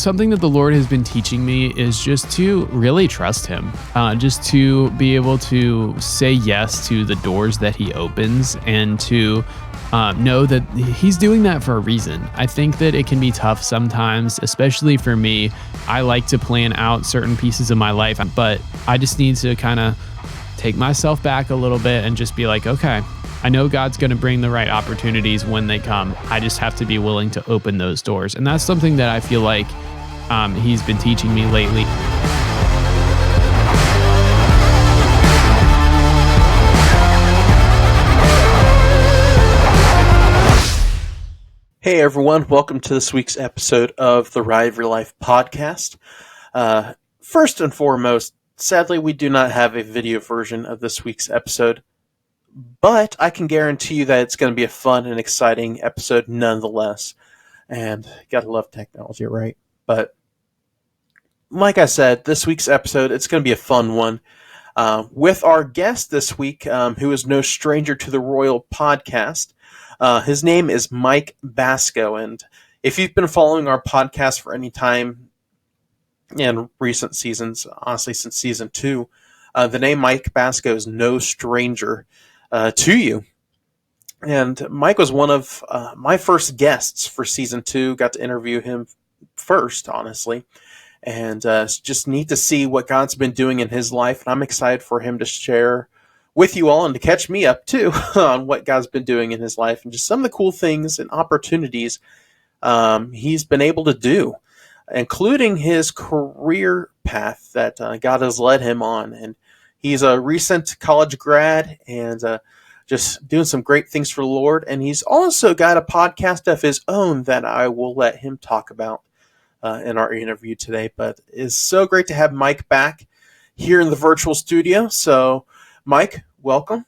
something that the Lord has been teaching me is just to really trust him, just to be able to say yes to the doors that he opens and to know that he's doing that for a reason. I think that it can be tough sometimes, especially for me. I like to plan out certain pieces of my life, but I just need to kind of take myself back a little bit and just be like, okay, I know God's going to bring the right opportunities when they come. I just have to be willing to open those doors. And that's something that I feel like he's been teaching me lately. Hey everyone, welcome to this week's episode of the ROYL Podcast. First and foremost, sadly we do not have a video version of this week's episode, but I can guarantee you that it's going to be a fun and exciting episode nonetheless. And gotta love technology, right? But like I said, this week's episode, it's going to be a fun one. With our guest this week, who is no stranger to the ROYL Podcast. His name is Mike Basko, and if you've been following our podcast for any time in recent seasons, honestly since season 2, the name Mike Basko is no stranger to you. And Mike was one of my first guests for season 2. Got to interview him first, honestly. And it's just neat to see what God's been doing in his life. And I'm excited for him to share with you all and to catch me up, too, on what God's been doing in his life and just some of the cool things and opportunities he's been able to do, including his career path that God has led him on. And he's a recent college grad and just doing some great things for the Lord. And he's also got a podcast of his own that I will let him talk about in our interview today. But it's so great to have Mike back here in the virtual studio. So, Mike, welcome.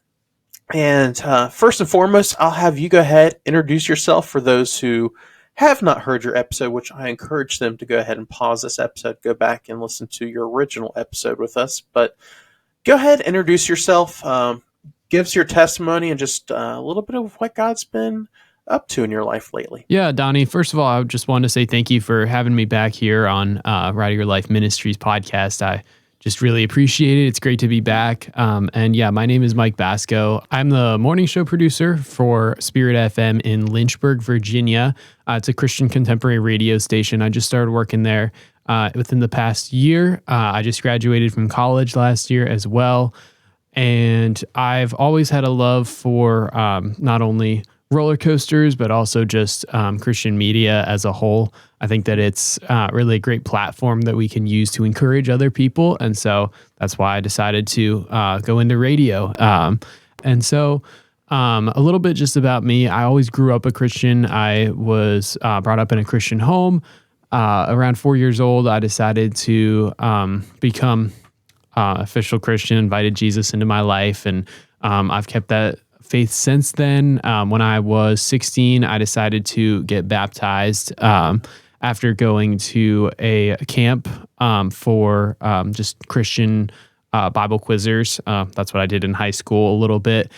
And first and foremost, I'll have you go ahead, introduce yourself for those who have not heard your episode, which I encourage them to go ahead and pause this episode, go back and listen to your original episode with us. But go ahead, introduce yourself, give us your testimony, and just a little bit of what God's been up to in your life lately. Yeah, Donnie, first of all, I just wanted to say thank you for having me back here on ROYL Ministries podcast. I just really appreciate it. It's great to be back. And yeah, my name is Mike Basko. I'm the morning show producer for Spirit FM in Lynchburg, Virginia. It's a Christian contemporary radio station. I just started working there within the past year. I just graduated from college last year as well. And I've always had a love for not only roller coasters, but also just Christian media as a whole. I think that it's really a great platform that we can use to encourage other people. And so that's why I decided to go into radio. And so a little bit just about me. I always grew up a Christian. I was brought up in a Christian home. Around 4 years old, I decided to become official Christian, invited Jesus into my life. And I've kept that faith since then. When I was 16, I decided to get baptized after going to a camp for just Christian Bible quizzers. That's what I did in high school a little bit.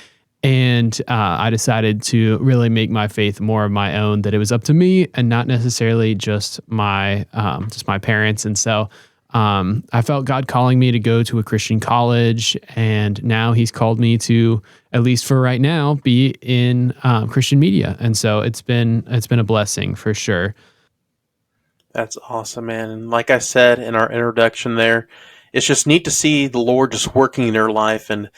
And I decided to really make my faith more of my own, that it was up to me and not necessarily just my parents. And so I felt God calling me to go to a Christian college, and now he's called me to, at least for right now, be in Christian media. And so it's been a blessing for sure. That's awesome, man. And like I said in our introduction there, it's just neat to see the Lord just working in your life. And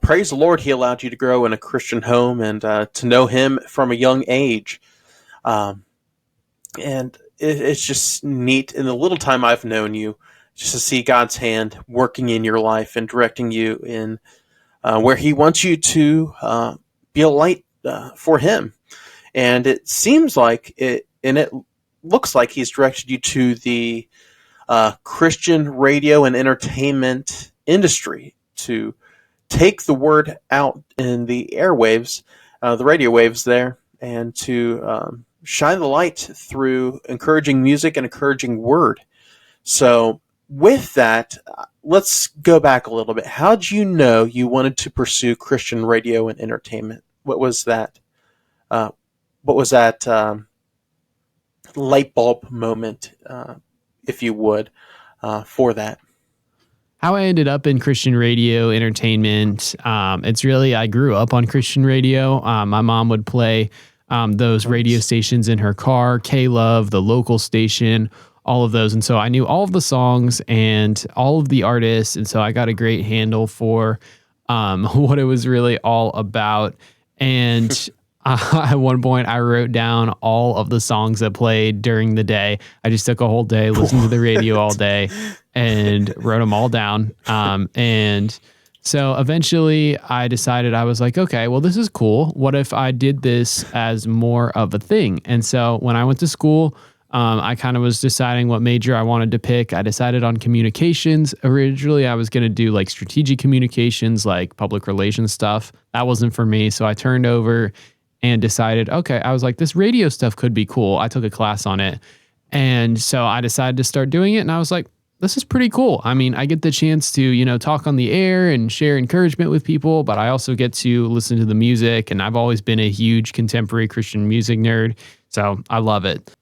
praise the Lord, he allowed you to grow in a Christian home and to know him from a young age. And it's just neat in the little time I've known you, just to see God's hand working in your life and directing you in where he wants you to be a light for him. And it seems like it looks like he's directed you to the Christian radio and entertainment industry to take the word out in the airwaves, the radio waves there, and to shine the light through encouraging music and encouraging word. So with that, let's go back a little bit. How did you know you wanted to pursue Christian radio and entertainment? What was that? Light bulb moment if you would, for that. How I ended up in Christian radio entertainment. It's really, I grew up on Christian radio. My mom would play those radio stations in her car, K-Love, the local station, all of those. And so I knew all of the songs and all of the artists. And so I got a great handle for what it was really all about. And at one point, I wrote down all of the songs that played during the day. I just took a whole day, listened to the radio all day, and wrote them all down. And so eventually I decided, I was like, okay, well, this is cool. What if I did this as more of a thing? And so when I went to school, I kind of was deciding what major I wanted to pick. I decided on communications. Originally, I was going to do like strategic communications, like public relations stuff. That wasn't for me. So I turned over and decided, okay, I was like, this radio stuff could be cool. I took a class on it. And so I decided to start doing it. And I was like, this is pretty cool. I mean, I get the chance to, talk on the air and share encouragement with people, but I also get to listen to the music. And I've always been a huge contemporary Christian music nerd. So I love it.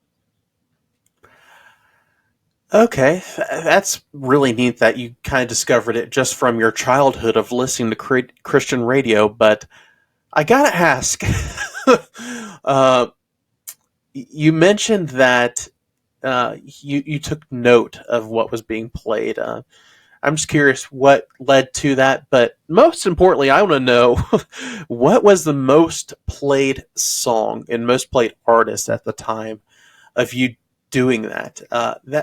Okay, that's really neat that you kind of discovered it just from your childhood of listening to Christian radio. But I gotta ask, you mentioned that you took note of what was being played. I'm just curious what led to that. But most importantly, I want to know what was the most played song and most played artist at the time of you doing that.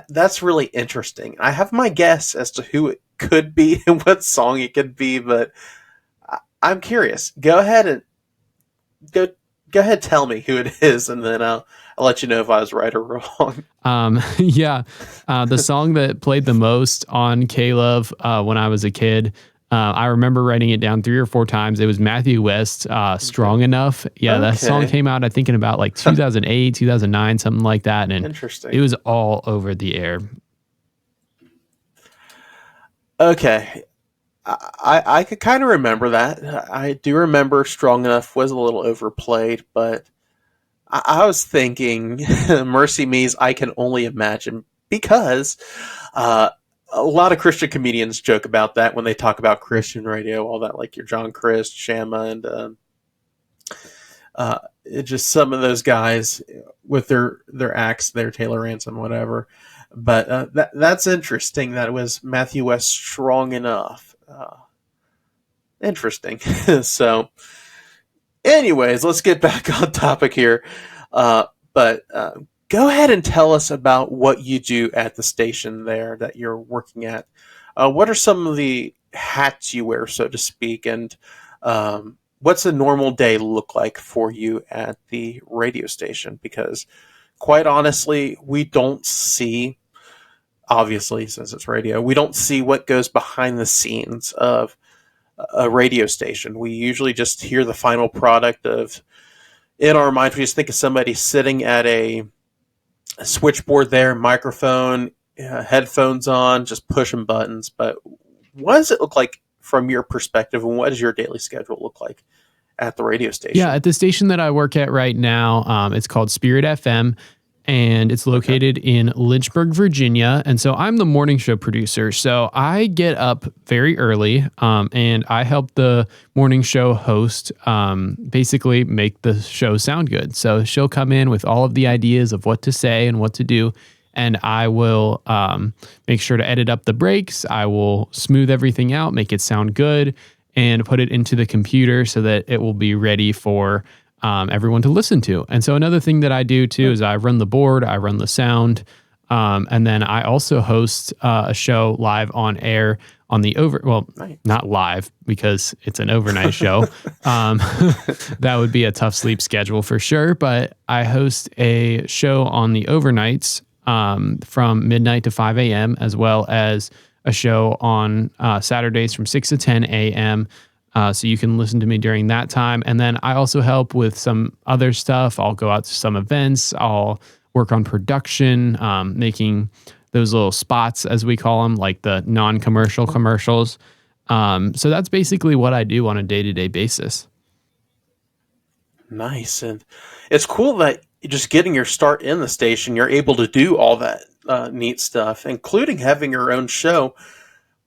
That's really interesting. I have my guess as to who it could be and what song it could be, but I'm curious. Go ahead, tell me who it is, and then I'll let you know if I was right or wrong. The song that played the most on K-Love when I was a kid, I remember writing it down 3 or 4 times. It was Matthew West, Strong Enough. Yeah, That song came out, I think, in about like 2008, 2009, something like that. And interesting. It was all over the air. Okay. I could kind of remember that. I do remember Strong Enough was a little overplayed, but I was thinking Mercy Me's I Can Only Imagine, because a lot of Christian comedians joke about that when they talk about Christian radio, all that, like your John Crist, Shamma, and just some of those guys with their acts, their Taylor Ransom, whatever. But that's interesting that it was Matthew West, Strong Enough. Interesting. So, anyways, let's get back on topic here. But go ahead and tell us about what you do at the station there that you're working at. What are some of the hats you wear, so to speak, and what's a normal day look like for you at the radio station? Because quite honestly, we don't see, obviously, since it's radio, we don't see what goes behind the scenes of a radio station. We usually just hear the final product of, in our minds, we just think of somebody sitting at a switchboard there, microphone, headphones on, just pushing buttons. But what does it look like from your perspective, and what does your daily schedule look like at the radio station? Yeah, at the station that I work at right now, it's called Spirit FM, and it's located in Lynchburg, Virginia. And so I'm the morning show producer. So I get up very early, and I help the morning show host basically make the show sound good. So she'll come in with all of the ideas of what to say and what to do, and I will make sure to edit up the breaks. I will smooth everything out, make it sound good, and put it into the computer so that it will be ready for everyone to listen to. And so another thing that I do too is I run the board, I run the sound, and then I also host a show live on air on the not live because it's an overnight show. That would be a tough sleep schedule for sure, but I host a show on the overnights from midnight to 5 a.m. as well as a show on Saturdays from 6 to 10 a.m. So you can listen to me during that time. And then I also help with some other stuff. I'll go out to some events. I'll work on production, making those little spots, as we call them, like the non-commercial commercials. So that's basically what I do on a day-to-day basis. Nice. And it's cool that just getting your start in the station, you're able to do all that neat stuff, including having your own show,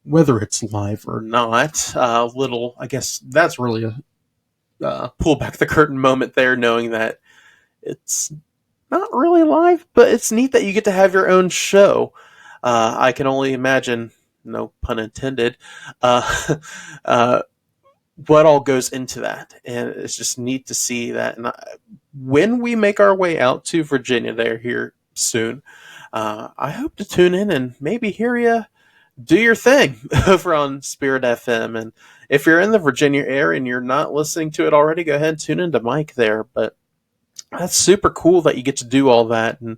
whether it's live or not. I guess that's really a pull back the curtain moment there, knowing that it's not really live, but it's neat that you get to have your own show. I can only imagine, no pun intended, what all goes into that. And it's just neat to see that. And when we make our way out to Virginia, they're here soon. I hope to tune in and maybe hear you do your thing over on Spirit FM. And if you're in the Virginia area and you're not listening to it already, go ahead and tune into Mike there. But that's super cool that you get to do all that and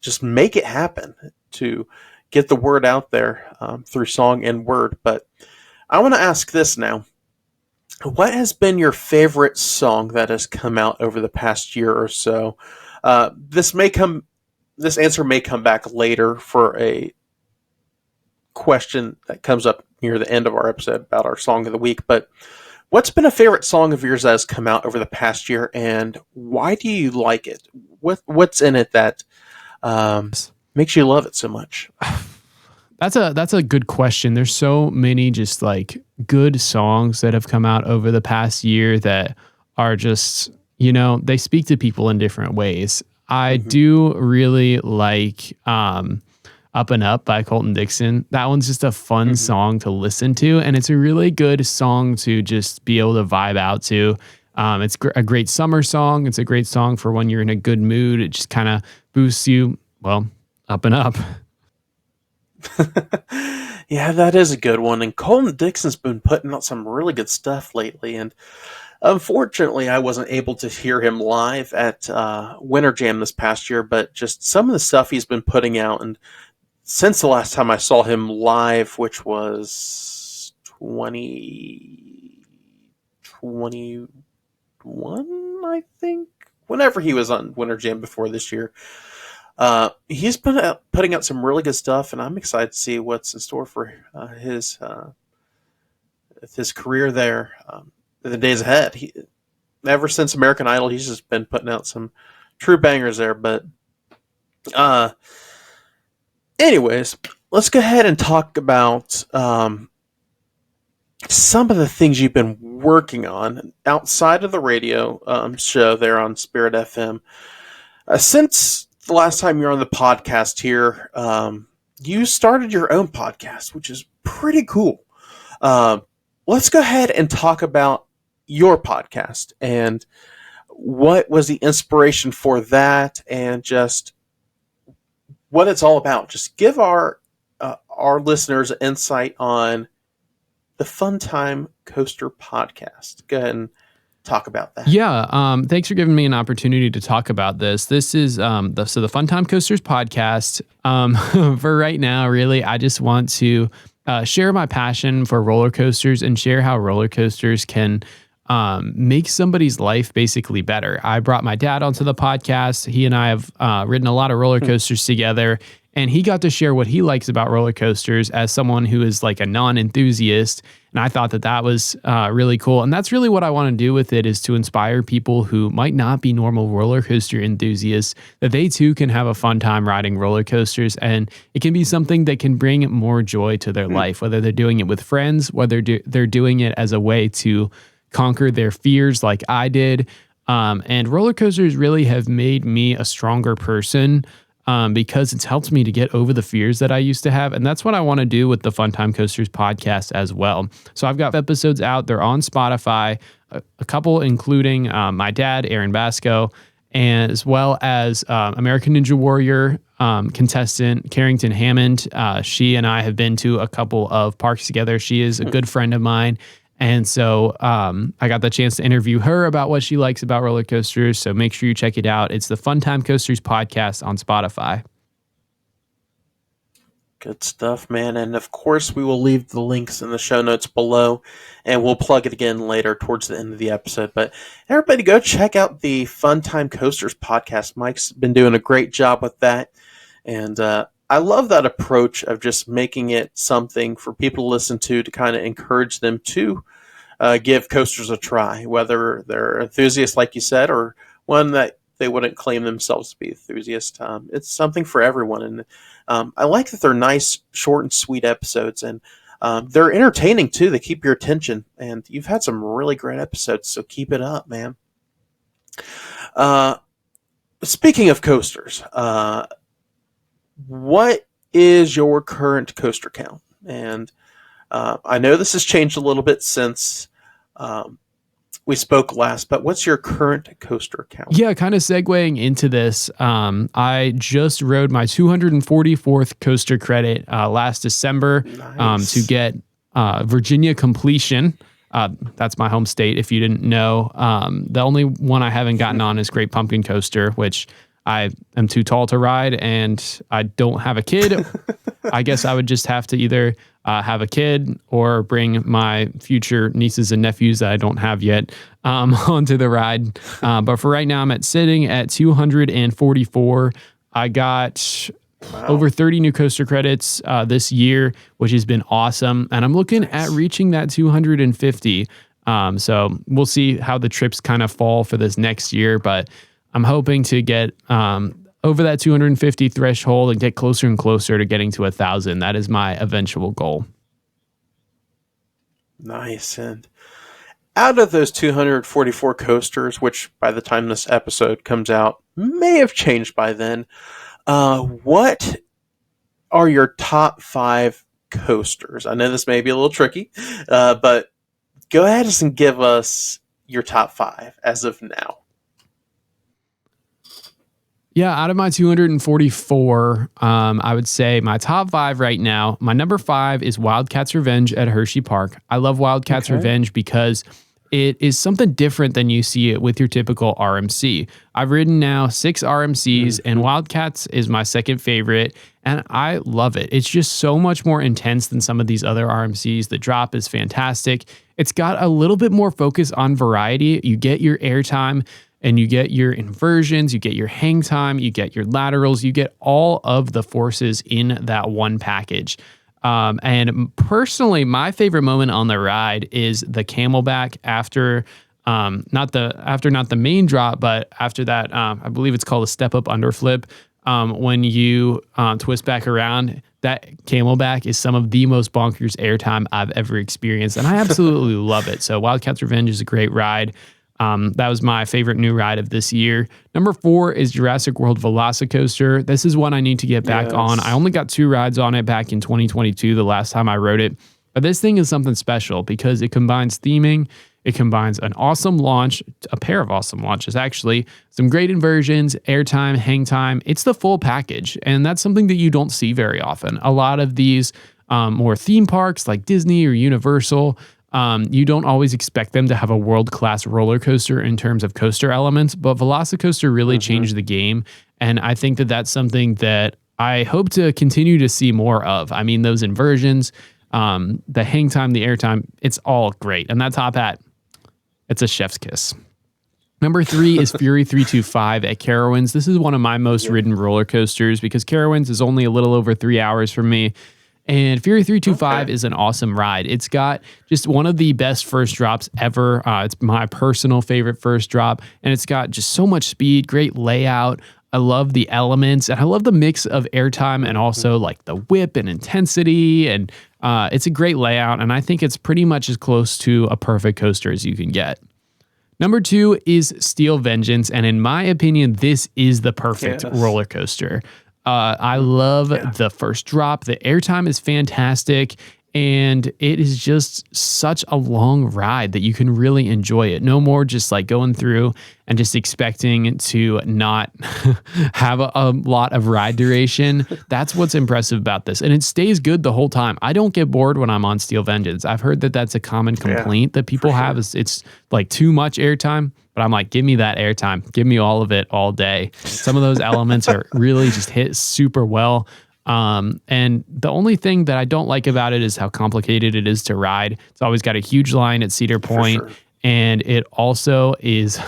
just make it happen to get the word out there through song and word. But I want to ask this now. What has been your favorite song that has come out over the past year or so? This answer may come back later for a question that comes up near the end of our episode about our song of the week. But what's been a favorite song of yours that has come out over the past year, and why do you like it? What's in it that makes you love it so much? That's a good question. There's so many just like good songs that have come out over the past year that are just, they speak to people in different ways. I do really like Up and Up by Colton Dixon. That one's just a fun song to listen to, and it's a really good song to just be able to vibe out to. It's a great summer song. It's a great song for when you're in a good mood. It just kind of boosts you, up and up. Yeah, that is a good one. And Colton Dixon's been putting out some really good stuff lately. And unfortunately, I wasn't able to hear him live at Winter Jam this past year, but just some of the stuff he's been putting out. And since the last time I saw him live, which was 2021, I think, whenever he was on Winter Jam before this year, he's been putting out some really good stuff, and I'm excited to see what's in store for his career there in the days ahead. Ever since American Idol, he's just been putting out some true bangers there. But anyways, let's go ahead and talk about some of the things you've been working on outside of the radio show there on Spirit FM. Since the last time you were on the podcast here, you started your own podcast, which is pretty cool. Let's go ahead and talk about your podcast and what was the inspiration for that and just what it's all about. Just give our listeners an insight on the FunTime Coaster Podcast. Go ahead and talk about that. Yeah, thanks for giving me an opportunity to talk about this. This is the FunTime Coasters Podcast. For right now, really, I just want to share my passion for roller coasters and share how roller coasters can make somebody's life basically better. I brought my dad onto the podcast. He and I have ridden a lot of roller coasters together, and he got to share what he likes about roller coasters as someone who is like a non-enthusiast. And I thought that was really cool. And that's really what I want to do with it, is to inspire people who might not be normal roller coaster enthusiasts, that they too can have a fun time riding roller coasters. And it can be something that can bring more joy to their life, whether they're doing it with friends, whether they're doing it as a way to conquer their fears like I did. And roller coasters really have made me a stronger person, because it's helped me to get over the fears that I used to have. And that's what I want to do with the FunTime Coasters Podcast as well. So I've got episodes out. They're on Spotify, a couple including my dad, Aaron Basko, and as well as American Ninja Warrior contestant Carrington Hammond. She and I have been to a couple of parks together. She is a good friend of mine. And so I got the chance to interview her about what she likes about roller coasters. So make sure you check it out. It's the FunTime Coasters Podcast on Spotify. Good stuff, man. And of course, we will leave the links in the show notes below, and we'll plug it again later towards the end of the episode. But everybody go check out the FunTime Coasters Podcast. Mike's been doing a great job with that. And I love that approach of just making it something for people to listen to kind of encourage them to give coasters a try, whether they're enthusiasts, like you said, or one that they wouldn't claim themselves to be enthusiasts. It's something for everyone, and I like that they're nice, short and sweet episodes, and they're entertaining too. They keep your attention, and you've had some really great episodes, so keep it up, man. Speaking of coasters, what is your current coaster count? And I know this has changed a little bit since we spoke last, but what's your current coaster count? Yeah, kind of segueing into this, I just rode my 244th coaster credit last December to get Virginia completion. That's my home state, if you didn't know. The only one I haven't gotten on is Great Pumpkin Coaster, which I am too tall to ride, and I don't have a kid. I guess I would just have to either have a kid or bring my future nieces and nephews that I don't have yet onto the ride. But for right now, I'm sitting at 244. I got over 30 new coaster credits this year, which has been awesome. And I'm looking at reaching that 250. So we'll see how the trips kind of fall for this next year. But I'm hoping to get over that 250 threshold and get closer and closer to getting to 1,000. That is my eventual goal. Nice. And out of those 244 coasters, which by the time this episode comes out may have changed by then, what are your top 5 coasters? I know this may be a little tricky, but go ahead and give us your top 5 as of now. Yeah, out of my 244, I would say my top 5 right now, my number 5 is Wildcats Revenge at Hershey Park. I love Wildcats Revenge because it is something different than you see it with your typical RMC. I've ridden now 6 RMCs, and Wildcats is my second favorite, and I love it. It's just so much more intense than some of these other RMCs. The drop is fantastic. It's got a little bit more focus on variety. You get your airtime, and you get your inversions, you get your hang time, you get your laterals, you get all of the forces in that one package. And personally, my favorite moment on the ride is the camelback after not the main drop, but after that, I believe it's called a step up underflip. When you twist back around, that camelback is some of the most bonkers airtime I've ever experienced, and I absolutely love it. So Wildcats Revenge is a great ride. That was my favorite new ride of this year. Number 4 is Jurassic World Velocicoaster. This is one I need to get back on. I only got 2 rides on it back in 2022, the last time I rode it. But this thing is something special because it combines theming, it combines an awesome launch, a pair of awesome launches actually, some great inversions, airtime, hang time. It's the full package, and that's something that you don't see very often. A lot of these more theme parks like Disney or Universal, you don't always expect them to have a world-class roller coaster in terms of coaster elements, but Velocicoaster really changed the game, and I think that that's something that I hope to continue to see more of. I mean, those inversions, the hang time, the air time, it's all great. And that top hat, it's a chef's kiss. Number 3 is Fury 325 at Carowinds. This is one of my most ridden roller coasters because Carowinds is only a little over 3 hours from me. And Fury 325 is an awesome ride. It's got just one of the best first drops ever. It's my personal favorite first drop. And it's got just so much speed, great layout. I love the elements. And I love the mix of airtime and also like the whip and intensity. And it's a great layout. And I think it's pretty much as close to a perfect coaster as you can get. Number 2 is Steel Vengeance. And in my opinion, this is the perfect roller coaster. I love the first drop. The airtime is fantastic, and it is just such a long ride that you can really enjoy it. No more just like going through and just expecting to not have a lot of ride duration. That's what's impressive about this. And it stays good the whole time. I don't get bored when I'm on Steel Vengeance. I've heard that that's a common complaint that people have is it's like too much airtime. But I'm like, give me that airtime. Give me all of it all day. Some of those elements are really just hit super well. And the only thing that I don't like about it is how complicated it is to ride. It's always got a huge line at Cedar Point. And it also is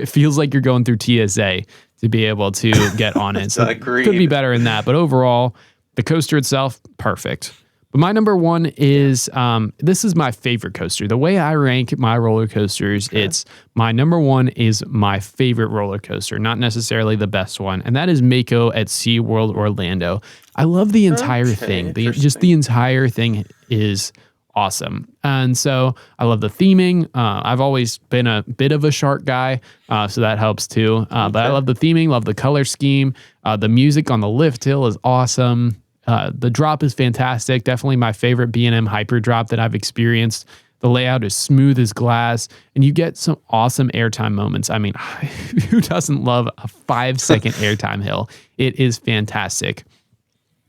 feels like you're going through TSA to be able to get on it. So it could be better in that. But overall, the coaster itself, perfect. But my number one is, this is my favorite coaster. The way I rank my roller coasters, it's my number one is my favorite roller coaster, not necessarily the best one. And that is Mako at SeaWorld Orlando. I love the entire thing. Just the entire thing is awesome. And so I love the theming. I've always been a bit of a shark guy, so that helps too. But I love the theming, love the color scheme. The music on the lift hill is awesome. The drop is fantastic. Definitely my favorite B&M hyper drop that I've experienced. The layout is smooth as glass, and you get some awesome airtime moments. I mean, who doesn't love a 5-second airtime hill? It is fantastic.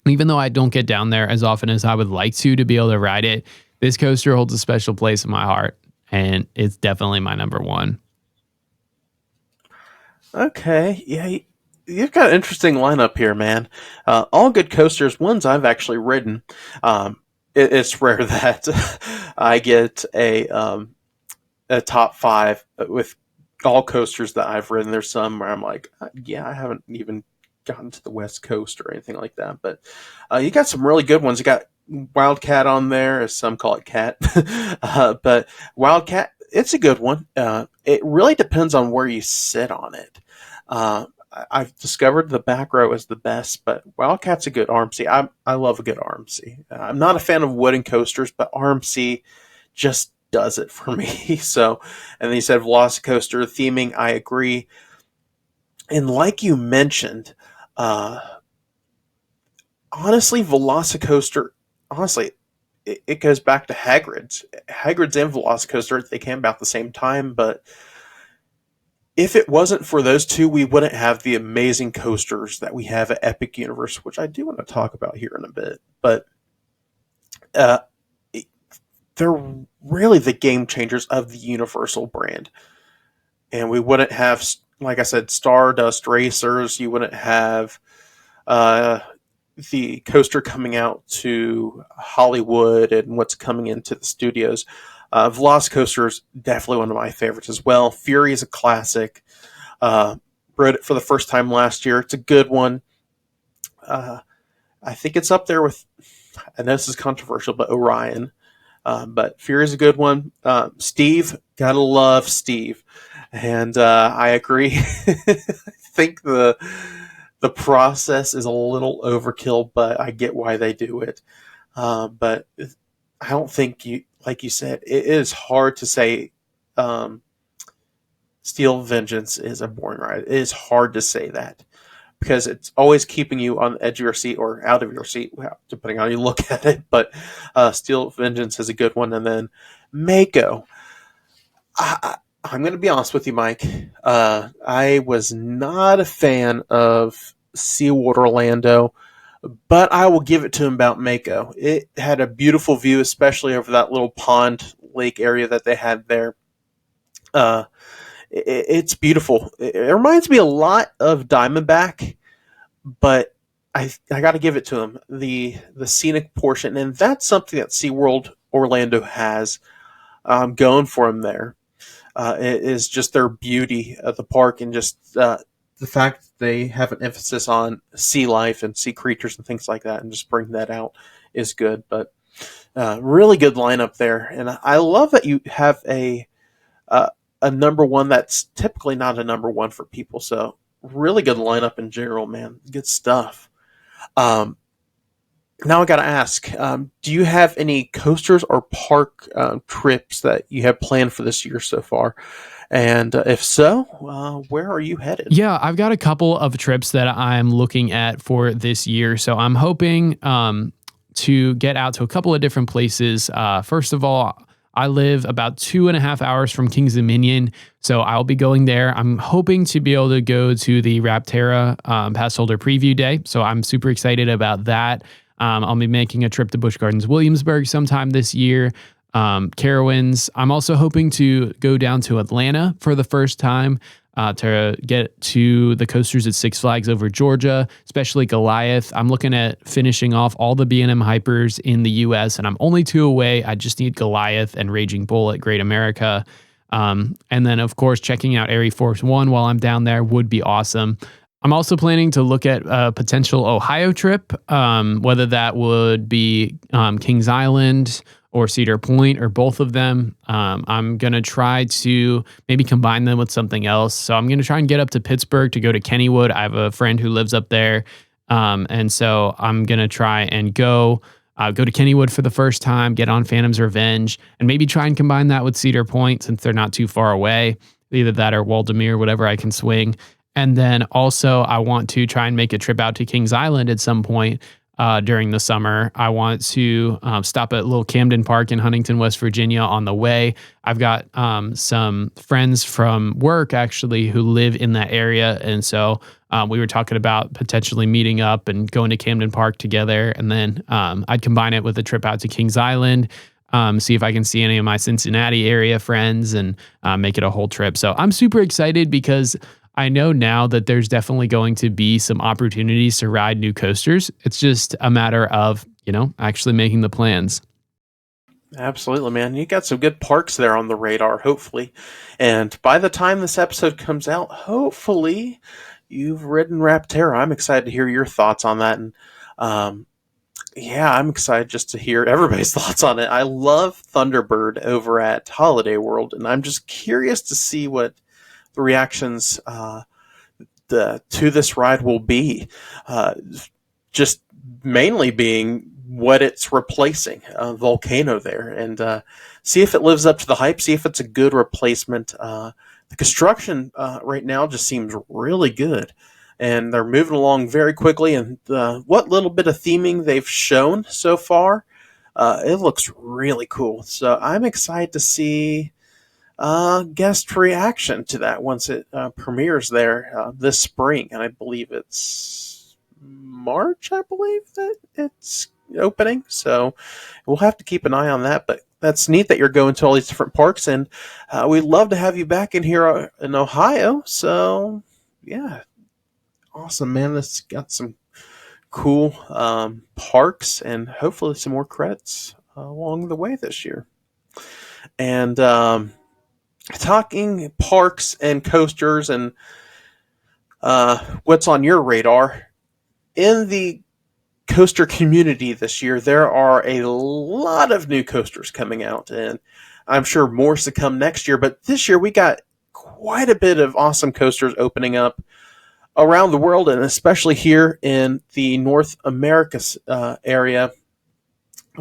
Even though I don't get down there as often as I would like to be able to ride it, this coaster holds a special place in my heart, and it's definitely my number one. Okay, yeah, you've got an interesting lineup here, man. All good coasters, ones I've actually ridden. It's rare that I get a top 5 with all coasters that I've ridden. There's some where I'm like, yeah, I haven't even gotten to the West Coast or anything like that. But you got some really good ones. You got Wildcat on there, as some call it Cat. But Wildcat, it's a good one. It really depends on where you sit on it. I've discovered the back row is the best, but Wildcat's a good RMC. I love a good RMC. I'm not a fan of wooden coasters, but RMC just does it for me. So, and then you said Velocicoaster theming, I agree. And like you mentioned, honestly, Velocicoaster, it goes back to Hagrid's. Hagrid's and Velocicoaster, they came about the same time, but if it wasn't for those two, we wouldn't have the amazing coasters that we have at Epic Universe, which I do want to talk about here in a bit. But they're really the game changers of the Universal brand. And we wouldn't have, like I said, Stardust Racers. You wouldn't have the coaster coming out to Hollywood and what's coming into the studios. Velocicoaster is definitely one of my favorites as well. Fury is a classic. Rode it for the first time last year. It's a good one. I think it's up there with, I know this is controversial, but Orion. But Fury is a good one. Steve, gotta love Steve. And I agree. I think the process is a little overkill, but I get why they do it. But I don't think like you said, it is hard to say Steel Vengeance is a boring ride. It is hard to say that because it's always keeping you on the edge of your seat or out of your seat, depending on how you look at it. But Steel Vengeance is a good one. And then Mako. I'm going to be honest with you, Mike. I was not a fan of SeaWorld Orlando, but I will give it to him about Mako. It had a beautiful view, especially over that little pond lake area that they had there. It's beautiful. It reminds me a lot of Diamondback, but I got to give it to him. The scenic portion, and that's something that SeaWorld Orlando has going for him there. It is just their beauty of the park and just the fact that they have an emphasis on sea life and sea creatures and things like that, and just bring that out is good. But really good lineup there, and I love that you have a number one that's typically not a number one for people. So really good lineup in general, man. Good stuff. Now I got to ask, do you have any coasters or park trips that you have planned for this year so far? And if so, where are you headed? Yeah, I've got a couple of trips that I'm looking at for this year. So I'm hoping to get out to a couple of different places. First of all, I live about 2.5 hours from Kings Dominion, so I'll be going there. I'm hoping to be able to go to the Rapterra Pass Holder Preview Day, so I'm super excited about that. I'll be making a trip to Busch Gardens Williamsburg sometime this year. Carowinds. I'm also hoping to go down to Atlanta for the first time to get to the coasters at Six Flags over Georgia, especially Goliath. I'm looking at finishing off all the B&M hypers in the U.S., and I'm only 2 away. I just need Goliath and Raging Bull at Great America. And then, of course, checking out Air Force One while I'm down there would be awesome. I'm also planning to look at a potential Ohio trip, whether that would be Kings Island or Cedar Point or both of them. I'm going to try to maybe combine them with something else. So I'm going to try and get up to Pittsburgh to go to Kennywood. I have a friend who lives up there. And so I'm going to try and go to Kennywood for the first time, get on Phantom's Revenge, and maybe try and combine that with Cedar Point since they're not too far away. Either that or Waldemere, whatever I can swing. And then also I want to try and make a trip out to Kings Island at some point during the summer. I want to stop at little Camden Park in Huntington, West Virginia on the way. I've got some friends from work actually who live in that area. And so we were talking about potentially meeting up and going to Camden Park together. And then I'd combine it with a trip out to Kings Island, see if I can see any of my Cincinnati area friends and make it a whole trip. So I'm super excited because I know now that there's definitely going to be some opportunities to ride new coasters. It's just a matter of, actually making the plans. Absolutely, man. You got some good parks there on the radar, hopefully. And by the time this episode comes out, hopefully you've ridden Rapterra. I'm excited to hear your thoughts on that. And I'm excited just to hear everybody's thoughts on it. I love Thunderbird over at Holiday World, and I'm just curious to see what the reactions to this ride will be. Just mainly being what it's replacing, Volcano there, and see if it lives up to the hype, see if it's a good replacement. The construction right now just seems really good, and they're moving along very quickly, and what little bit of theming they've shown so far, it looks really cool. So I'm excited to see guest reaction to that once it premieres there this spring, and I believe it's March, I believe that it's opening, so we'll have to keep an eye on that. But that's neat that you're going to all these different parks, and we'd love to have you back in here in Ohio. So yeah, awesome, man. This got some cool parks and hopefully some more credits along the way this year. And talking parks and coasters and what's on your radar, in the coaster community this year, there are a lot of new coasters coming out, and I'm sure more to come next year. But this year we got quite a bit of awesome coasters opening up around the world, and especially here in the North America area,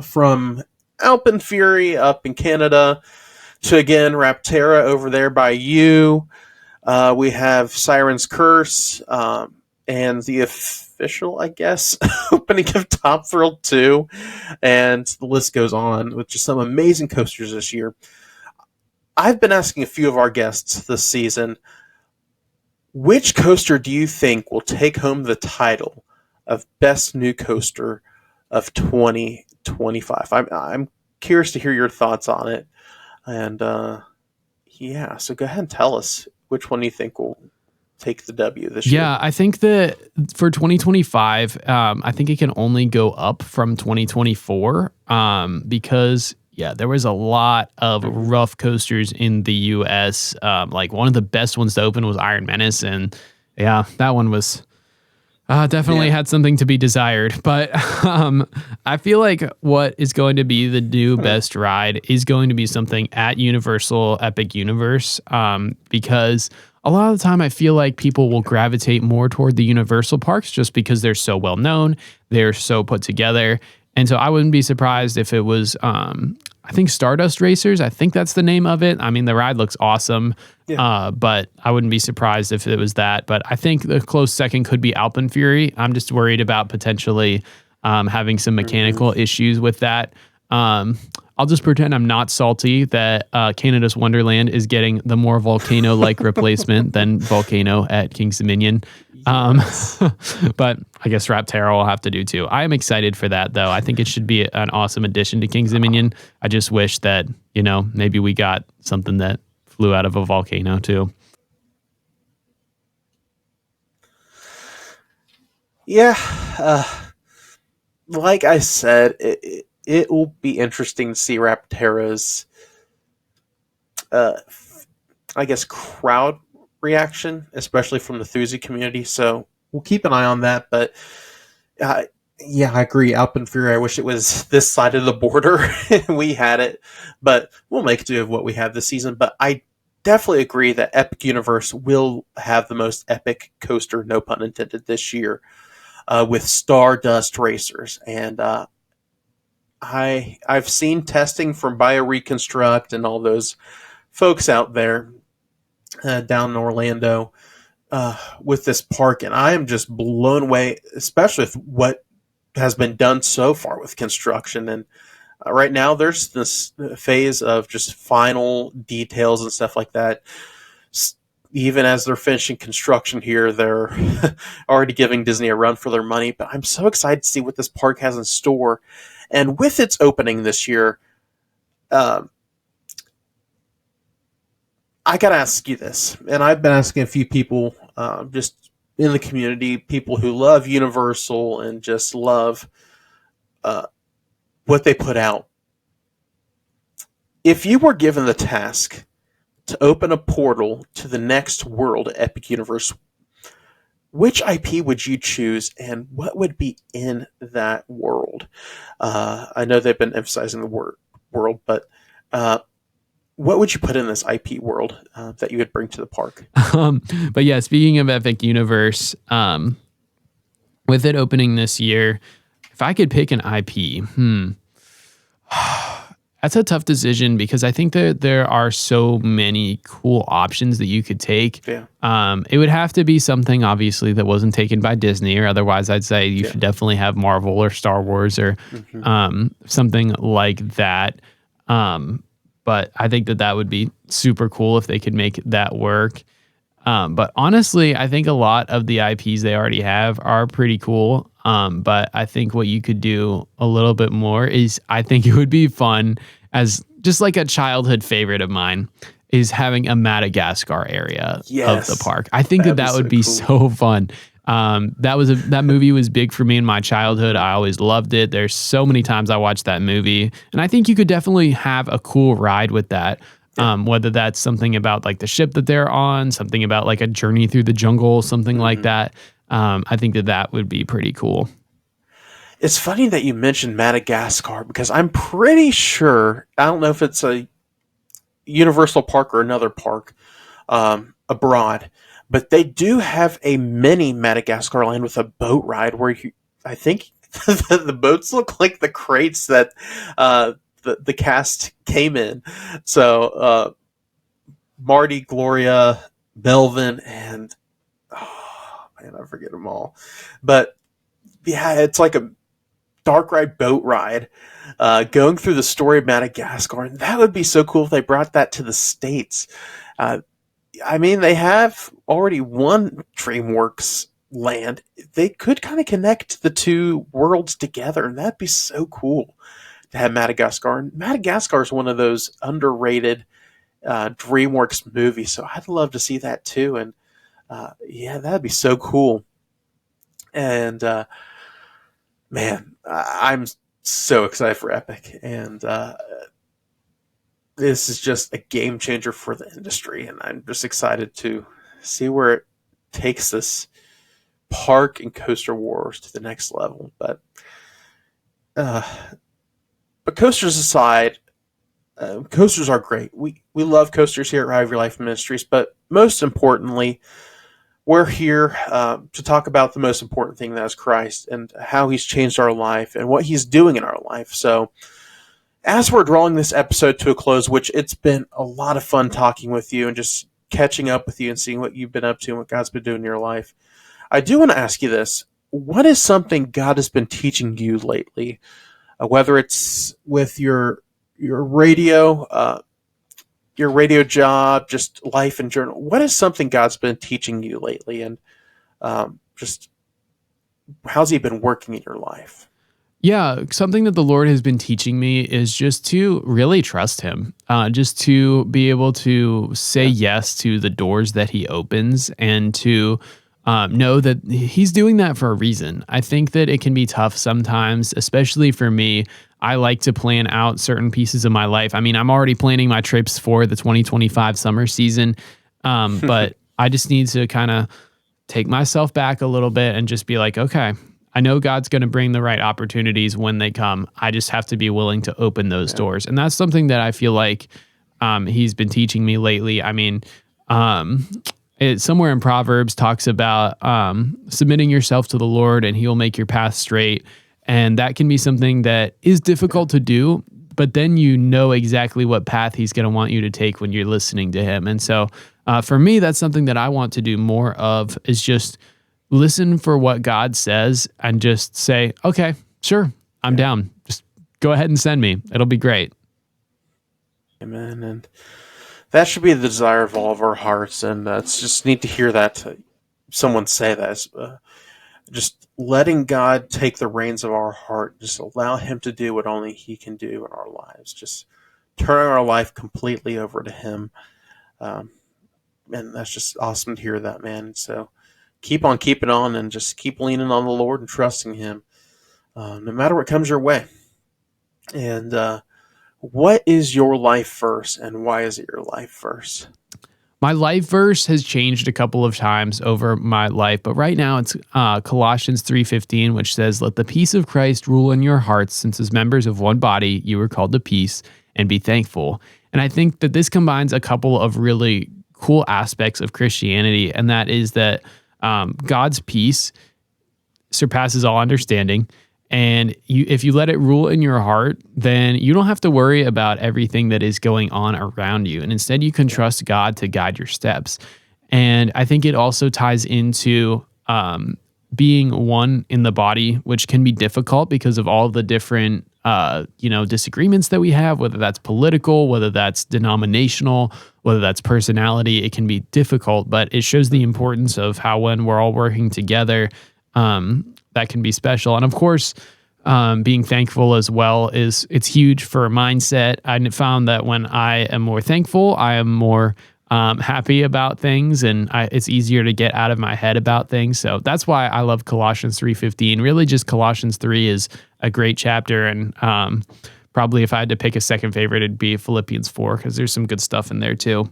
from Alpen Fury up in Canada to, again, Rapterra over there by you. We have Siren's Curse and the official, I guess, opening of Top Thrill 2. And the list goes on with just some amazing coasters this year. I've been asking a few of our guests this season, which coaster do you think will take home the title of Best New Coaster of 2025? I'm curious to hear your thoughts on it. And so go ahead and tell us which one you think will take the W this year. Yeah, I think that for 2025, I think it can only go up from 2024 because, there was a lot of rough coasters in the U.S. Like one of the best ones to open was Iron Menace, and that one was definitely had something to be desired. But I feel like what is going to be the new best ride is going to be something at Universal Epic Universe, because a lot of the time I feel like people will gravitate more toward the Universal parks just because they're so well known, they're so put together. And so I wouldn't be surprised if it was, I think Stardust Racers. I think that's the name of it. I mean, the ride looks awesome, but I wouldn't be surprised if it was that. But I think the close second could be Alpen Fury. I'm just worried about potentially having some mechanical issues with that. I'll just pretend I'm not salty that Canada's Wonderland is getting the more volcano-like replacement than Volcano at King's Dominion. But I guess Rapterra will have to do too. I am excited for that, though. I think it should be an awesome addition to King's Dominion. I just wish that, maybe we got something that flew out of a volcano too. Yeah. Like I said, it will be interesting to see Rapterra's, crowd reaction, especially from the Thuzy community. So we'll keep an eye on that. But yeah, I agree. Alpine Fury, I wish it was this side of the border. We had it, but we'll make do of what we have this season. But I definitely agree that Epic Universe will have the most epic coaster, no pun intended, this year with Stardust Racers. And I've seen testing from BioReconstruct and all those folks out there down in Orlando with this park, and I am just blown away, especially with what has been done so far with construction. And right now there's this phase of just final details and stuff like that. Even as they're finishing construction here, they're already giving Disney a run for their money. But I'm so excited to see what this park has in store. And with its opening this year, I got to ask you this, and I've been asking a few people just in the community, people who love Universal and just love what they put out. If you were given the task to open a portal to the next world at Epic Universe, which IP would you choose, and what would be in that world? I know they've been emphasizing the word world, but what would you put in this IP world that you would bring to the park? But yeah, speaking of Epic Universe, with it opening this year, if I could pick an IP, that's a tough decision because I think that there are so many cool options that you could take. Yeah. It would have to be something, obviously, that wasn't taken by Disney, or otherwise I'd say you should definitely have Marvel or Star Wars or something like that. But I think that would be super cool if they could make that work. But honestly, I think a lot of the IPs they already have are pretty cool. But I think what you could do a little bit more is, I think it would be fun, as just like a childhood favorite of mine, is having a Madagascar area of the park. I think that would be so fun. That movie was big for me in my childhood. I always loved it. There's so many times I watched that movie, and I think you could definitely have a cool ride with that. Whether that's something about like the ship that they're on, something about like a journey through the jungle, something like that. I think that would be pretty cool. It's funny that you mentioned Madagascar, because I'm pretty sure, I don't know if it's a Universal park or another park abroad, but they do have a mini Madagascar land with a boat ride where I think the boats look like the crates that the cast came in. So Marty, Gloria, Melvin, and I forget them all. But yeah, it's like a dark ride boat ride going through the story of Madagascar. And that would be so cool if they brought that to the States. I mean, they have already one DreamWorks land. They could kind of connect the two worlds together, and that'd be so cool to have Madagascar. And Madagascar is one of those underrated DreamWorks movies, so I'd love to see that too. And yeah, that'd be so cool. And man, I'm so excited for Epic, and this is just a game changer for the industry, and I'm just excited to see where it takes this park and coaster wars to the next level. But coasters aside, coasters are great. We love coasters here at Ride Your Life Ministries, but most importantly, we're here to talk about the most important thing, that is Christ, and how he's changed our life and what he's doing in our life. So as we're drawing this episode to a close, which it's been a lot of fun talking with you and just catching up with you and seeing what you've been up to and what God's been doing in your life, I do want to ask you this. What is something God has been teaching you lately? Whether it's with your radio job, just life in general. What is something God's been teaching you lately, and just how's he been working in your life? Yeah, something that the Lord has been teaching me is just to really trust him, just to be able to say yes to the doors that he opens, and to know that he's doing that for a reason. I think that it can be tough sometimes, especially for me. I like to plan out certain pieces of my life. I mean, I'm already planning my trips for the 2025 summer season, but I just need to kind of take myself back a little bit and just be like, okay, I know God's going to bring the right opportunities when they come. I just have to be willing to open those doors. And that's something that I feel like he's been teaching me lately. I mean, it somewhere in Proverbs talks about submitting yourself to the Lord and he will make your path straight. And that can be something that is difficult to do, but then you know exactly what path he's going to want you to take when you're listening to him. And so for me, that's something that I want to do more of, is just listen for what God says and just say, okay, sure, I'm down. Just go ahead and send me. It'll be great. Amen. And that should be the desire of all of our hearts. And it's just neat to hear that someone say that. Just letting God take the reins of our heart, just allow him to do what only he can do in our lives. Just turn our life completely over to him. And that's just awesome to hear that, man. So keep on keeping on and just keep leaning on the Lord and trusting him, no matter what comes your way. And what is your life verse, and why is it your life verse? My life verse has changed a couple of times over my life, but right now it's Colossians 3:15, which says, "Let the peace of Christ rule in your hearts, since as members of one body you were called to peace, and be thankful." And I think that this combines a couple of really cool aspects of Christianity, and that is that God's peace surpasses all understanding. And if you let it rule in your heart, then you don't have to worry about everything that is going on around you. And instead, you can trust God to guide your steps. And I think it also ties into being one in the body, which can be difficult because of all the different disagreements that we have, whether that's political, whether that's denominational, whether that's personality. It can be difficult, but it shows the importance of how when we're all working together, that can be special. And of course, being thankful as well it's huge for mindset. I found that when I am more thankful, I am more happy about things, and it's easier to get out of my head about things. So that's why I love Colossians 3:15. Really, just Colossians 3 is a great chapter, and probably if I had to pick a second favorite, it'd be Philippians 4, because there's some good stuff in there too.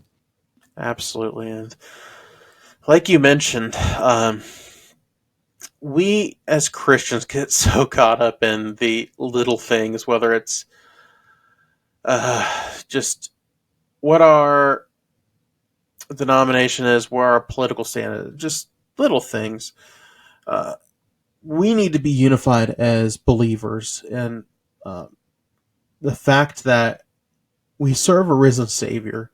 Absolutely. And like you mentioned, we as Christians get so caught up in the little things, whether it's just what our denomination is, where our political stand is, just little things. We need to be unified as believers, and the fact that we serve a risen Savior,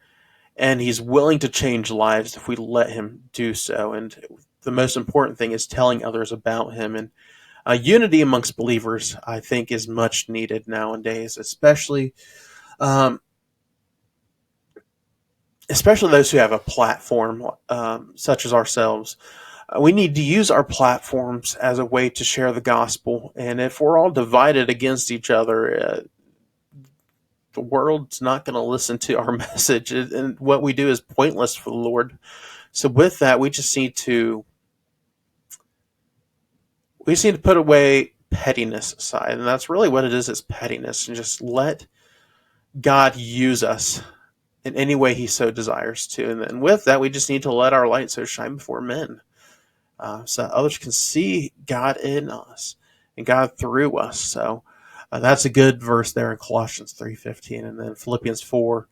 and he's willing to change lives if we let him do so. And the most important thing is telling others about him. And unity amongst believers, I think, is much needed nowadays, especially those who have a platform such as ourselves. We need to use our platforms as a way to share the gospel. And if we're all divided against each other, the world's not going to listen to our message, and what we do is pointless for the Lord. So with that, we just need to put away pettiness aside, and that's really what it is pettiness, and just let God use us in any way he so desires to. And then with that, we just need to let our light so shine before men, so that others can see God in us and God through us. So that's a good verse there in Colossians 3:15. And then Philippians 4,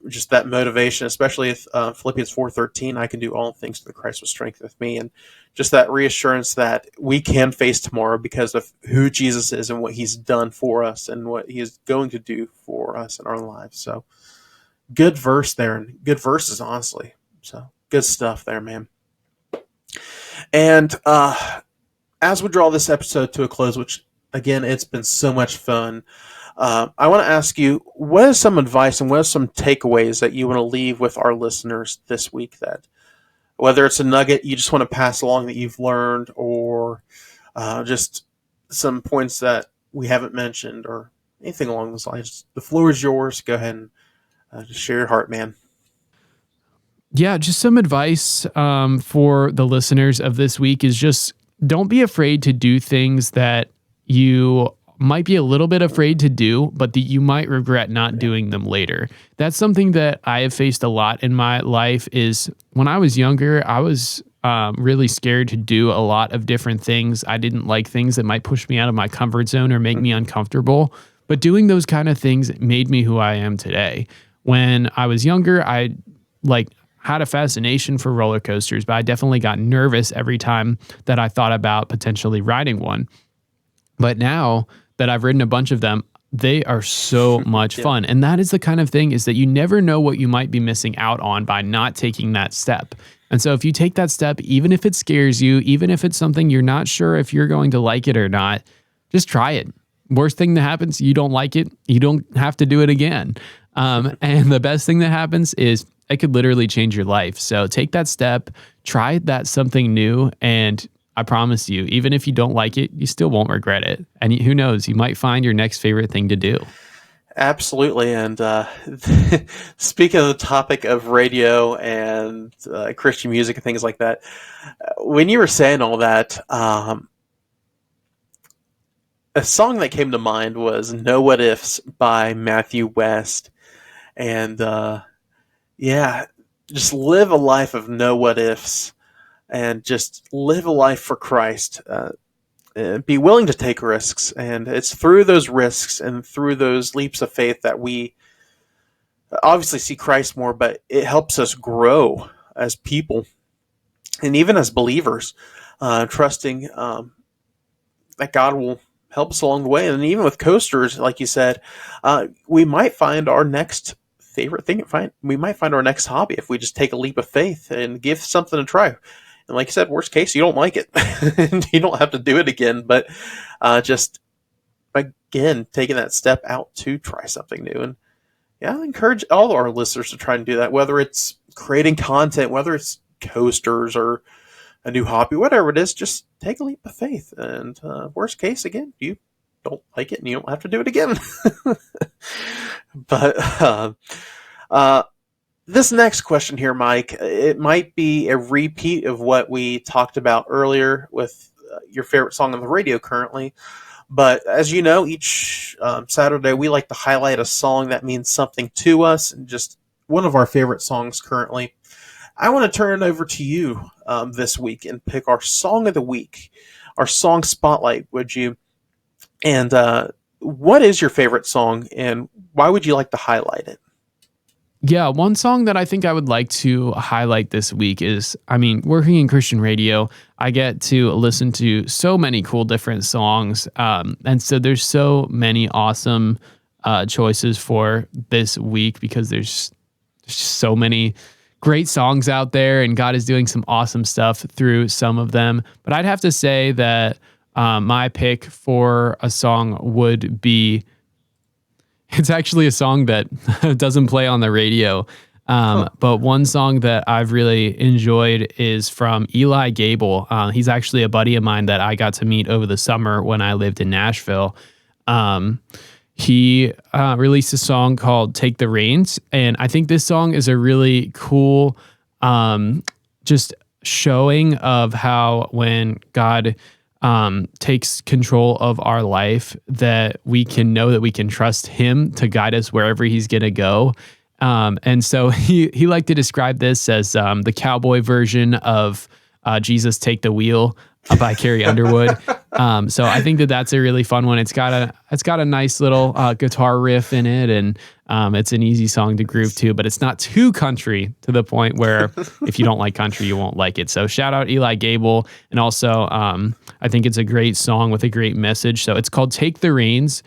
just that motivation, especially if Philippians 4:13, I can do all things through Christ who strengtheneth me. And just that reassurance that we can face tomorrow because of who Jesus is and what he's done for us and what he is going to do for us in our lives. So good verse there, and good verses, honestly. So good stuff there, man. And as we draw this episode to a close, which, again, it's been so much fun, I want to ask you, what is some advice and what are some takeaways that you want to leave with our listeners this week, that whether it's a nugget you just want to pass along that you've learned, or just some points that we haven't mentioned, or anything along those lines? The floor is yours. Go ahead and just share your heart, man. Yeah, just some advice for the listeners of this week is just don't be afraid to do things that you might be a little bit afraid to do, but that you might regret not doing them later. That's something that I have faced a lot in my life. Is when I was younger, I was really scared to do a lot of different things. I didn't like things that might push me out of my comfort zone or make me uncomfortable. But doing those kind of things made me who I am today. When I was younger, I had a fascination for roller coasters, but I definitely got nervous every time that I thought about potentially riding one. But now that I've ridden a bunch of them, they are so much fun. And that is the kind of thing, is that you never know what you might be missing out on by not taking that step. And so if you take that step, even if it scares you, even if it's something you're not sure if you're going to like it or not, just try it. Worst thing that happens, you don't like it, you don't have to do it again. And the best thing that happens is it could literally change your life. So take that step, try that something new, and I promise you, even if you don't like it, you still won't regret it. And who knows, you might find your next favorite thing to do. Absolutely. And speaking of the topic of radio and Christian music and things like that, when you were saying all that, a song that came to mind was No What Ifs by Matthew West. And just live a life of no what ifs, and just live a life for Christ. And be willing to take risks. And it's through those risks and through those leaps of faith that we obviously see Christ more, but it helps us grow as people and even as believers, trusting that God will help us along the way. And even with coasters, like you said, we might find our next favorite thing. We might find our next hobby if we just take a leap of faith and give something a try. And like I said, worst case, you don't like it. And you don't have to do it again. But just, again, taking that step out to try something new. And I encourage all our listeners to try and do that, whether it's creating content, whether it's coasters or a new hobby, whatever it is, just take a leap of faith. And worst case, again, you don't like it and you don't have to do it again. But this next question here, Mike, it might be a repeat of what we talked about earlier with your favorite song on the radio currently. But as you know, each Saturday we like to highlight a song that means something to us, and just one of our favorite songs currently. I want to turn it over to you this week and pick our song of the week, our song spotlight, would you? And what is your favorite song, and why would you like to highlight it? Yeah, one song that I think I would like to highlight this week is, working in Christian radio, I get to listen to so many cool different songs. And so there's so many awesome choices for this week, because there's just so many great songs out there, and God is doing some awesome stuff through some of them. But I'd have to say that my pick for a song would be, it's actually a song that doesn't play on the radio. But one song that I've really enjoyed is from Eli Gable. He's actually a buddy of mine that I got to meet over the summer when I lived in Nashville. He released a song called Take the Reins. And I think this song is a really cool just showing of how when God takes control of our life, that we can know that we can trust him to guide us wherever he's going to go. And so he liked to describe this as the cowboy version of Jesus Take the Wheel by Carrie Underwood. So I think that that's a really fun one. It's got a nice little guitar riff in it, and it's an easy song to groove to, but it's not too country to the point where if you don't like country, you won't like it. So shout out Eli Gable. And also, I think it's a great song with a great message. So it's called Take the Reins.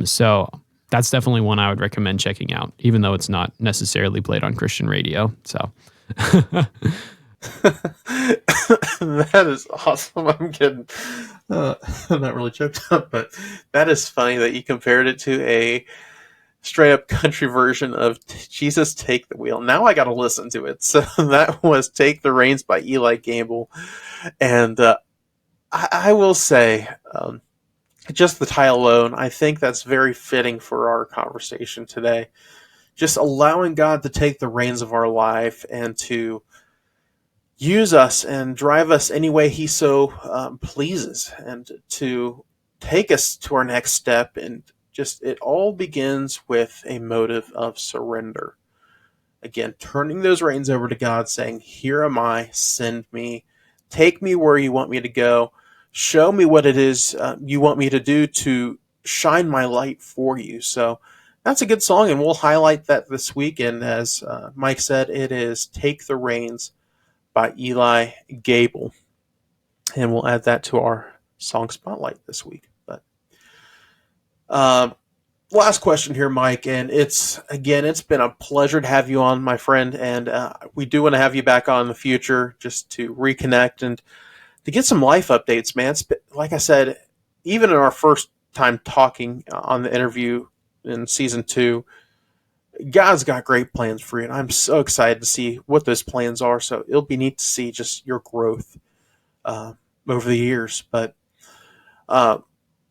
So that's definitely one I would recommend checking out, even though it's not necessarily played on Christian radio. So that is awesome. I'm kidding. I'm not really choked up, but that is funny that you compared it to a straight up country version of Jesus Take the Wheel. Now I got to listen to it. So that was Take the Reins by Eli Gable. And I will say, just the title alone, I think that's very fitting for our conversation today. Just allowing God to take the reins of our life and to use us and drive us any way he so pleases, and to take us to our next step. And just, it all begins with a motive of surrender. Again, turning those reins over to God, saying, here am I, send me, take me where you want me to go, show me what it is you want me to do to shine my light for you. So that's a good song, and we'll highlight that this week. And as Mike said, it is Take the Reins by Eli Gable. And we'll add that to our song spotlight this week. But last question here, Mike, and it's been a pleasure to have you on, my friend, and we do want to have you back on in the future just to reconnect and to get some life updates, man. Like I said, even in our first time talking on the interview in season 2, God's got great plans for you, and I'm so excited to see what those plans are. So it'll be neat to see just your growth over the years. But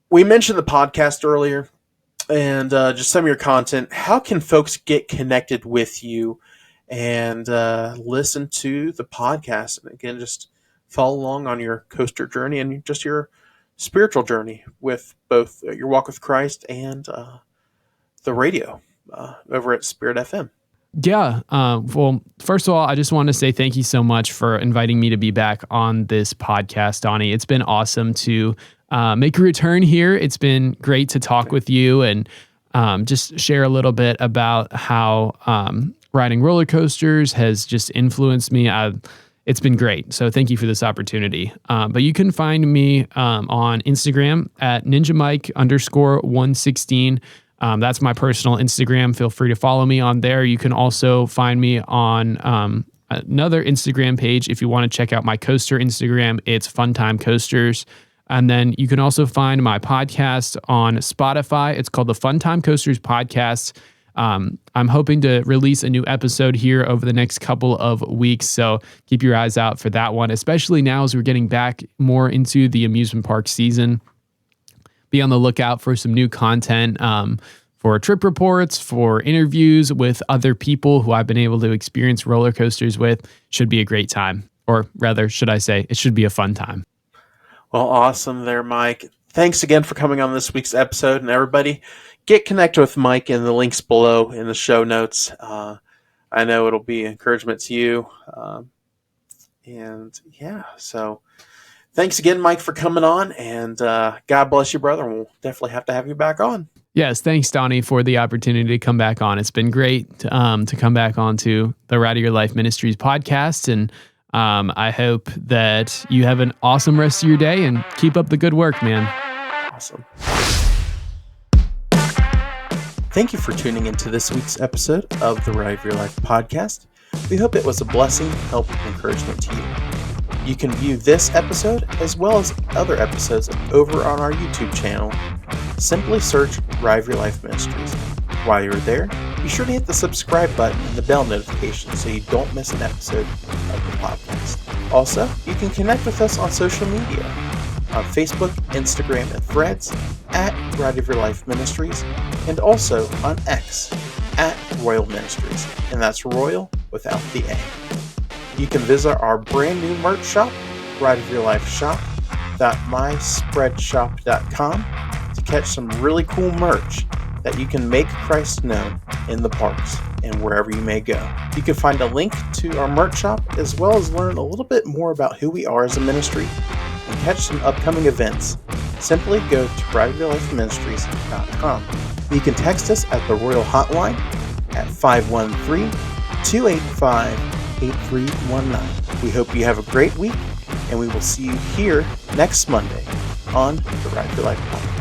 we mentioned the podcast earlier, and just some of your content. How can folks get connected with you and listen to the podcast? And again, just follow along on your coaster journey and just your spiritual journey with both your walk with Christ and the radio over at Spirit FM. Yeah. Well, first of all, I just want to say thank you so much for inviting me to be back on this podcast, Donnie. It's been awesome to make a return here. It's been great to talk with you and just share a little bit about how riding roller coasters has just influenced me. It's been great. So thank you for this opportunity. But you can find me on Instagram at ninjamike_116. That's my personal Instagram. Feel free to follow me on there. You can also find me on another Instagram page if you want to check out my coaster Instagram. It's FunTime Coasters. And then you can also find my podcast on Spotify. It's called the FunTime Coasters Podcast. I'm hoping to release a new episode here over the next couple of weeks, so keep your eyes out for that one, especially now as we're getting back more into the amusement park season. Be on the lookout for some new content, for trip reports, for interviews with other people who I've been able to experience roller coasters with. Should be a great time, or rather, should I say, it should be a fun time. Well, awesome there, Mike. Thanks again for coming on this week's episode. And everybody, get connected with Mike in the links below in the show notes. I know it'll be encouragement to you. So thanks again, Mike, for coming on. And God bless you, brother. We'll definitely have to have you back on. Yes, thanks, Donnie, for the opportunity to come back on. It's been great to come back onto the Ride of Your Life Ministries podcast. And I hope that you have an awesome rest of your day and keep up the good work, man. Awesome. Thank you for tuning into this week's episode of the Ride of Your Life podcast. We hope it was a blessing, help, and encouragement to you. You can view this episode as well as other episodes over on our YouTube channel. Simply search Ride of Your Life Ministries. While you're there, be sure to hit the subscribe button and the bell notification so you don't miss an episode of the podcast. Also, you can connect with us on social media on Facebook, Instagram, and Threads at Ride of Your Life Ministries, and also on X at ROYL Ministries, and that's Royal without the A. You can visit our brand new merch shop, Ride of Your Life shop.myspreadshop.com, to catch some really cool merch that you can make Christ known in the parks and wherever you may go. You can find a link to our merch shop as well as learn a little bit more about who we are as a ministry and catch some upcoming events. Simply go to rideofyourlifeministries.com. You can text us at the ROYL Hotline at 513-285-8319. We hope you have a great week, and we will see you here next Monday on the Ride of Your Life podcast.